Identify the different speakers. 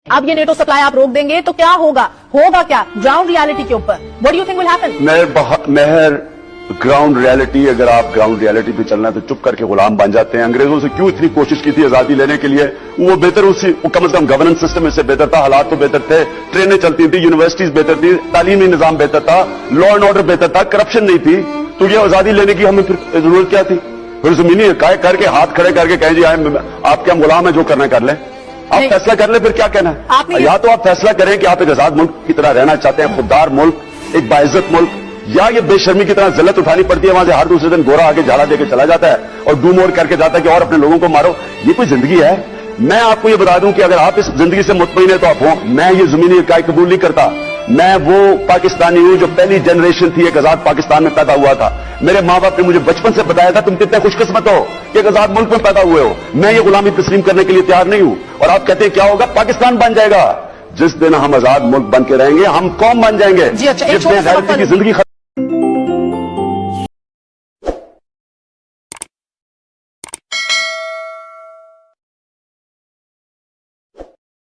Speaker 1: अब ये NATO supply आप रोक देंगे तो क्या होगा क्या ग्राउंड रियलिटी के ऊपर? What do you think will happen?
Speaker 2: महर ग्राउंड रियलिटी, अगर आप ग्राउंड रियलिटी पे चलना है तो चुप करके गुलाम बन जाते हैं। अंग्रेजों से क्यों इतनी कोशिश की थी आजादी लेने के लिए? वो बेहतर उसी कम से कम गवर्नेंस सिस्टम इससे बेहतर था, हालात तो बेहतर थे, ट्रेनें चलती थी, यूनिवर्सिटीज बेहतर थी, तालीमी निजाम बेहतर था, लॉ एंड ऑर्डर बेहतर था, करप्शन नहीं थी। तो ये आजादी लेने की हमें फिर जरूरत क्या थी? फिर जमीनी काय करके हाथ खड़े करके कहें जी आपके हम गुलाम है, जो करना कर लें। आप फैसला कर ले, फिर क्या कहना है? या तो आप फैसला करें कि आप एक आजाद मुल्क की तरह रहना चाहते हैं, खुददार मुल्क, एक बाइज्जत मुल्क, या ये बेशर्मी की तरह जिल्लत उठानी पड़ती है, वहां से हर दूसरे दिन गोरा आगे झाड़ा देके चला जाता है और डूम और करके जाता है कि और अपने लोगों को मारो। ये कोई जिंदगी है? मैं आपको ये बता दूं कि अगर आप इस जिंदगी से मुतमईन है तो आप हो। मैं ये जमीनी इकाई कबूल नहीं करता। मैं वो पाकिस्तानी हूं जो पहली जनरेशन थी एक आजाद पाकिस्तान में पैदा हुआ था। मेरे माँ बाप ने मुझे बचपन से बताया था तुम कितने खुशकिस्मत हो कि एक आजाद मुल्क में पैदा हुए हो। मैं ये गुलामी तस्लीम करने के लिए तैयार नहीं हूं। और आप कहते हैं क्या होगा? पाकिस्तान बन जाएगा। जिस दिन हम आजाद मुल्क बन के रहेंगे हम कौम बन जाएंगे।
Speaker 1: जी अच्छा,
Speaker 2: जिस दिन की जिंदगी